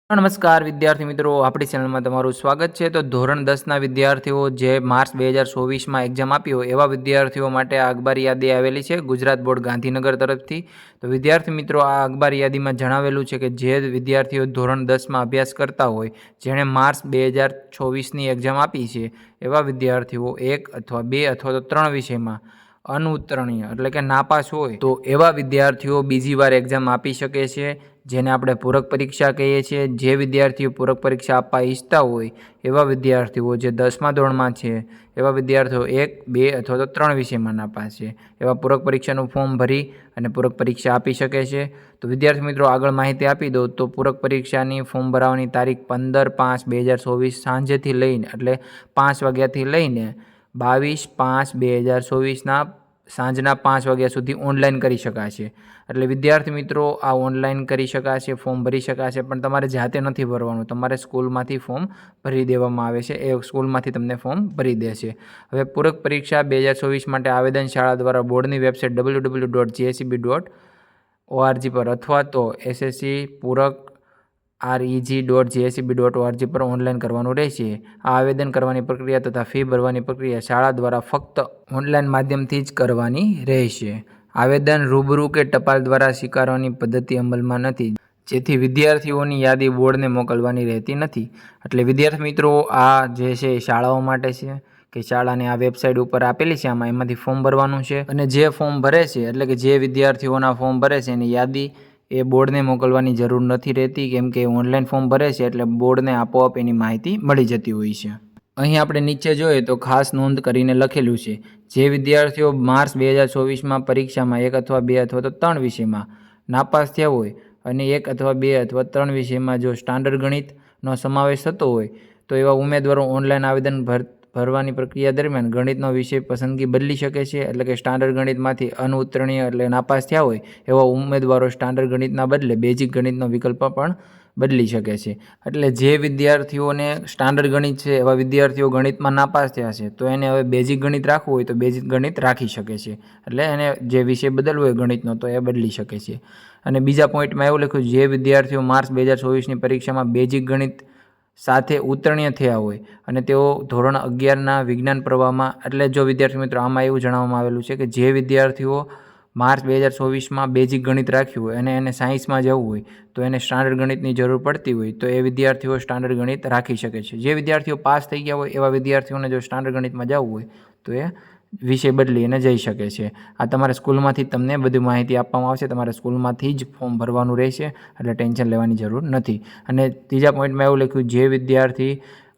નમસ્કાર વિદ્યાર્થી મિત્રો, આપણી ચેનલમાં તમારું સ્વાગત છે। તો ધોરણ 10ના વિદ્યાર્થીઓ જે માર્ચ 2024માં એક્ઝામ આપી હોય એવા વિદ્યાર્થીઓ માટે આ અખબાર યાદી આવેલી છે ગુજરાત બોર્ડ ગાંધીનગર તરફથી। તો વિદ્યાર્થી મિત્રો, આ અખબાર યાદીમાં જણાવેલું છે કે જે વિદ્યાર્થીઓ ધોરણ 10માં અભ્યાસ કરતા હોય, જેણે માર્ચ 2024ની એક્ઝામ આપી છે, એવા વિદ્યાર્થીઓ 1 અથવા 2 અથવા તો 3 વિષયમાં અનુત્તીર્ણ એટલે કે નાપાસ હોય તો એવા વિદ્યાર્થીઓ બીજી વાર એક્ઝામ આપી શકે છે, જેને આપણે પૂરક પરીક્ષા કહીએ છીએ। જે વિદ્યાર્થીઓ પૂરક પરીક્ષા આપવા ઈચ્છતા હોય એવા વિદ્યાર્થીઓ જે 10મા ધોરણમાં છે એવા વિદ્યાર્થીઓ 1, 2 અથવા તો 3 વિષયમાં નાપાસ છે એવા પૂરક પરીક્ષાનું ફોર્મ ભરી અને પૂરક પરીક્ષા આપી શકે છે। તો વિદ્યાર્થી મિત્રો, આગળ માહિતી આપી દઉં તો પૂરક પરીક્ષાની ફોર્મ ભરાવાની તારીખ 15/5/2024 સાંજેથી લઈને એટલે 5 વાગ્યાથી લઈને 22/5/2024ના સાંજના 5 વાગ્યા સુધી ઓનલાઈન કરી શકાશે। એટલે વિદ્યાર્થી મિત્રો, આ ઓનલાઈન કરી શકાશે, ફોર્મ ભરી શકાશે, પણ તમારે જાતે નથી ભરવાનું, તમારે સ્કૂલમાંથી ફોર્મ ભરી દેવામાં આવે છે, એ સ્કૂલમાંથી તમને ફોર્મ ભરી દેશે। હવે પૂરક પરીક્ષા 2024 માટે આવેદન શાળા દ્વારા બોર્ડની વેબસાઇટ www.jseb.org પર અથવા તો SSC પૂરક reg.jseb.org પર ઓનલાઈન કરવાનું રહેશે। આ આવેદન કરવાની પ્રક્રિયા તથા ફી ભરવાની પ્રક્રિયા શાળા દ્વારા ફક્ત ઓનલાઈન માધ્યમથી જ કરવાની રહેશે। આવેદન રૂબરૂ કે ટપાલ દ્વારા સ્વીકારવાની પદ્ધતિ અમલમાં નથી, જેથી વિદ્યાર્થીઓની યાદી બોર્ડને મોકલવાની રહેતી નથી। એટલે વિદ્યાર્થી મિત્રો, આ જે છે એ શાળાઓ માટે છે કે શાળાની આ વેબસાઇટ ઉપર આપેલી છે, આમાં એમાંથી ફોર્મ ભરવાનું છે અને જે ફોર્મ ભરે છે એટલે કે જે વિદ્યાર્થીઓના ફોર્મ ભરે છે એની યાદી એ બોર્ડને મોકલવાની જરૂર નથી રહેતી, કેમ કે ઓનલાઈન ફોર્મ ભરે છે એટલે બોર્ડને આપોઆપ એની માહિતી મળી જતી હોય છે। અહીં આપણે નીચે જોઈએ તો ખાસ નોંધ કરીને લખેલું છે, જે વિદ્યાર્થીઓ માર્ચ 2024માં પરીક્ષામાં 1 અથવા 2 અથવા તો 3 વિષયમાં નાપાસ થયા હોય અને 1 અથવા 2 અથવા 3 વિષયમાં જો સ્ટાન્ડર્ડ ગણિતનો સમાવેશ થતો હોય તો એવા ઉમેદવારો ઓનલાઈન આવેદન ભરવાની પ્રક્રિયા દરમિયાન ગણિતનો વિષય પસંદગી બદલી શકે છે। એટલે કે સ્ટાન્ડર્ડ ગણિતમાંથી અનુત્તીર્ણ એટલે નાપાસ થયા હોય એવા ઉમેદવારો સ્ટાન્ડર્ડ ગણિતના બદલે બેઝિક ગણિતનો વિકલ્પ પણ બદલી શકે છે। એટલે જે વિદ્યાર્થીઓને સ્ટાન્ડર્ડ ગણિત છે એવા વિદ્યાર્થીઓ ગણિતમાં નાપાસ થયા છે તો એને હવે બેઝિક ગણિત રાખવું હોય તો બેઝિક ગણિત રાખી શકે છે, એટલે એને જે વિષય બદલવો હોય ગણિતનો તો એ બદલી શકે છે। અને બીજા પોઈન્ટમાં એવું લખ્યું, જે વિદ્યાર્થીઓ માર્ચ 2024ની પરીક્ષામાં બેઝિક ગણિત સાથે ઉત્તીર્ણ થયા હોય અને તેઓ ધોરણ 11ના વિજ્ઞાન પ્રવાહમાં, એટલે જો વિદ્યાર્થી મિત્રો આમાં એવું જણાવવામાં આવેલું છે કે જે વિદ્યાર્થીઓ માર્ચ 2024માં બેઝિક ગણિત રાખ્યું હોય અને એને સાયન્સમાં જવું હોય તો એને સ્ટાન્ડર્ડ ગણિતની જરૂર પડતી હોય તો એ વિદ્યાર્થીઓ સ્ટાન્ડર્ડ ગણિત રાખી શકે છે। જે વિદ્યાર્થીઓ પાસ થઈ ગયા હોય એવા વિદ્યાર્થીઓને જો સ્ટાન્ડર્ડ ગણિતમાં જવું હોય તો એ વિષય બદલીને જઈ શકે છે। આ તમારે સ્કૂલમાંથી તમને બધી માહિતી આપવામાં આવશે, તમારે સ્કૂલમાંથી જ ફોર્મ ભરવાનું રહેશે, એટલે ટેન્શન લેવાની જરૂર નથી। અને ત્રીજા પોઈન્ટમાં એવું લખ્યું, જે વિદ્યાર્થી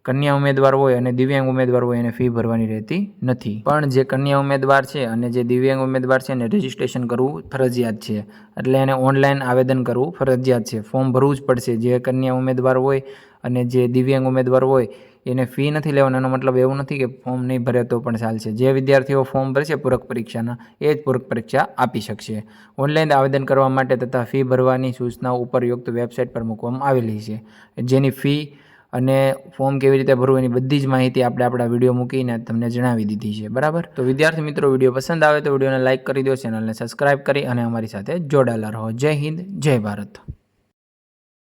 કન્યા ઉમેદવાર હોય અને દિવ્યાંગ ઉમેદવાર હોય એને ફી ભરવાની રહેતી નથી, પણ જે કન્યા ઉમેદવાર છે અને જે દિવ્યાંગ ઉમેદવાર છે એને રજિસ્ટ્રેશન કરવું ફરજિયાત છે, એટલે એને ઓનલાઈન આવેદન કરવું ફરજિયાત છે, ફોર્મ ભરવું જ પડશે। જે કન્યા ઉમેદવાર હોય અને જે દિવ્યાંગ ઉમેદવાર હોય એને ફી નથી લેવાનો, એનો મતલબ એવું નથી કે ફોર્મ નહીં ભરે તો પણ ચાલશે। જે વિદ્યાર્થીઓ ફોર્મ ભરશે પૂરક પરીક્ષાના એ જ પૂરક પરીક્ષા આપી શકશે। ઓનલાઈન આવેદન કરવા માટે તથા ફી ભરવાની સૂચનાઓ ઉપરયુક્ત વેબસાઇટ પર મૂકવામાં આવેલી છે, જેની ફી અને ફોર્મ કેવી રીતે ભરવું એની બધી જ માહિતી આપણે આપણા વિડીયો મૂકીને તમને જણાવી દીધી છે, બરાબર। તો વિદ્યાર્થી મિત્રો, વિડીયો પસંદ આવે તો વિડીયોને લાઇક કરી દો, ચેનલને સબસ્ક્રાઇબ કરી અને અમારી સાથે જોડાયેલા રહો। જય હિન્દ, જય ભારત।